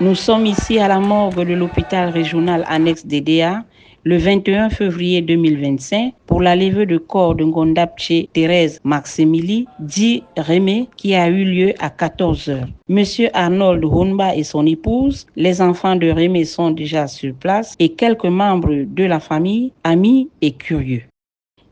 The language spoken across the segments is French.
Nous sommes ici à la morgue de l'hôpital régional annexe d'EDA le 21 février 2025 pour la levée de corps de Ngondapche Thérèse Maximili, dit Rémé, qui a eu lieu à 14 heures. Monsieur Arnold Honba et son épouse, les enfants de Rémé sont déjà sur place et quelques membres de la famille, amis et curieux.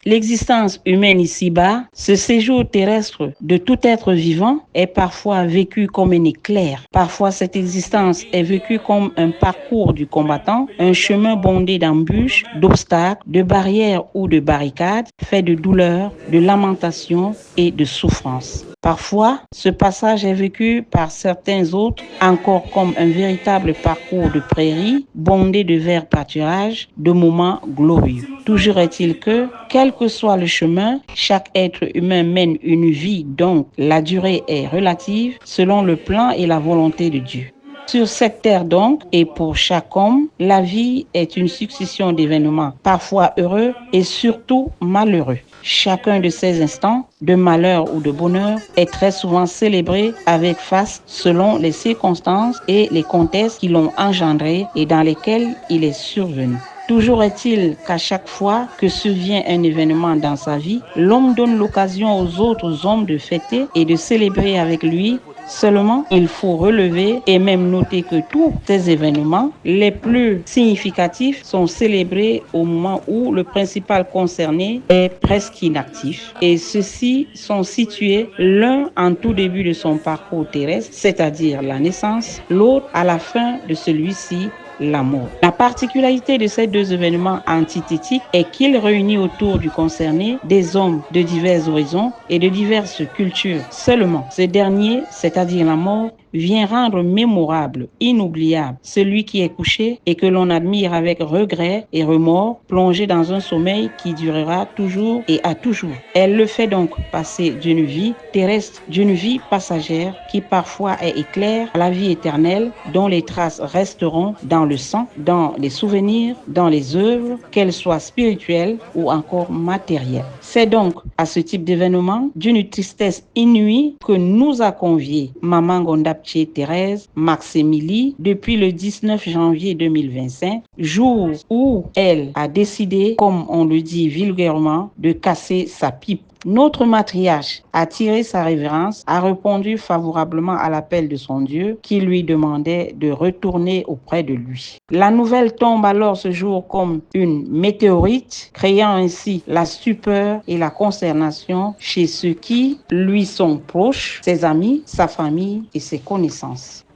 L'existence humaine ici-bas, ce séjour terrestre de tout être vivant est parfois vécu comme un éclair. Parfois, cette existence est vécue comme un parcours du combattant, un chemin bondé d'embûches, d'obstacles, de barrières ou de barricades, fait de douleurs, de lamentations et de souffrances. Parfois, ce passage est vécu par certains autres encore comme un véritable parcours de prairie, bondé de verts pâturages, de moments glorieux. Toujours est-il que, quel que soit le chemin, chaque être humain mène une vie dont la durée est relative selon le plan et la volonté de Dieu. Sur cette terre donc, et pour chaque homme, la vie est une succession d'événements, parfois heureux et surtout malheureux. Chacun de ces instants, de malheur ou de bonheur, est très souvent célébré avec face selon les circonstances et les contextes qui l'ont engendré et dans lesquels il est survenu. Toujours est-il qu'à chaque fois que survient un événement dans sa vie, l'homme donne l'occasion aux autres hommes de fêter et de célébrer avec lui. Seulement, il faut relever et même noter que tous ces événements, les plus significatifs, sont célébrés au moment où le principal concerné est presque inactif. Et ceux-ci sont situés l'un en tout début de son parcours terrestre, c'est-à-dire la naissance, l'autre à la fin de celui-ci, la mort. La particularité de ces deux événements antithétiques est qu'ils réunissent autour du concerné des hommes de divers horizons et de diverses cultures. Seulement, ce dernier, c'est-à-dire la mort, vient rendre mémorable, inoubliable, celui qui est couché et que l'on admire avec regret et remords, plongé dans un sommeil qui durera toujours et à toujours. Elle le fait donc passer d'une vie terrestre, d'une vie passagère qui parfois est éclair à la vie éternelle dont les traces resteront dans le sang, dans les souvenirs, dans les œuvres, qu'elles soient spirituelles ou encore matérielles. C'est donc à ce type d'événement d'une tristesse inouïe que nous a convié Maman Ngondapche Thérèse Maximili depuis le 19 janvier 2025, jour où elle a décidé, comme on le dit vulgairement, de casser sa pipe. Notre matriarche a tiré sa révérence, a répondu favorablement à l'appel de son Dieu qui lui demandait de retourner auprès de lui. La nouvelle tombe alors ce jour comme une météorite, créant ainsi la stupeur et la consternation chez ceux qui lui sont proches, ses amis, sa famille et ses connaissances.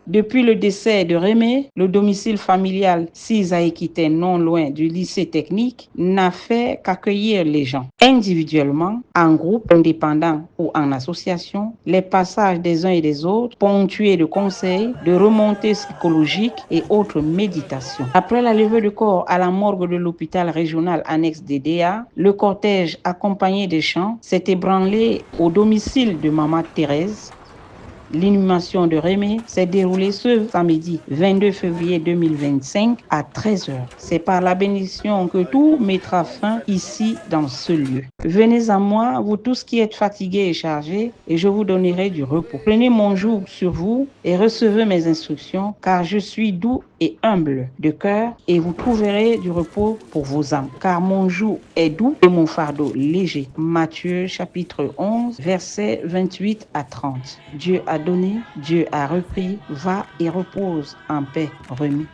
Depuis le décès de Rémé, le domicile familial 6 à Équitaine, non loin du lycée technique, n'a fait qu'accueillir les gens. Individuellement, en groupe, indépendant ou en association, les passages des uns et des autres, ponctués de conseils, de remontées psychologiques et autres méditations. Après la levée de corps à la morgue de l'hôpital régional annexe d'EDA, le cortège accompagné des chants s'est ébranlé au domicile de Maman Thérèse. L'inhumation de Rémé s'est déroulée ce samedi 22 février 2025 à 13 heures. C'est par la bénédiction que tout mettra fin ici dans ce lieu. Venez à moi, vous tous qui êtes fatigués et chargés, et je vous donnerai du repos. Prenez mon joug sur vous et recevez mes instructions, car je suis doux et humble de cœur, et vous trouverez du repos pour vos âmes. Car mon joug est doux et mon fardeau léger. Matthieu chapitre 11, versets 28 à 30. Dieu a donné, Dieu a repris, va et repose en paix, remis.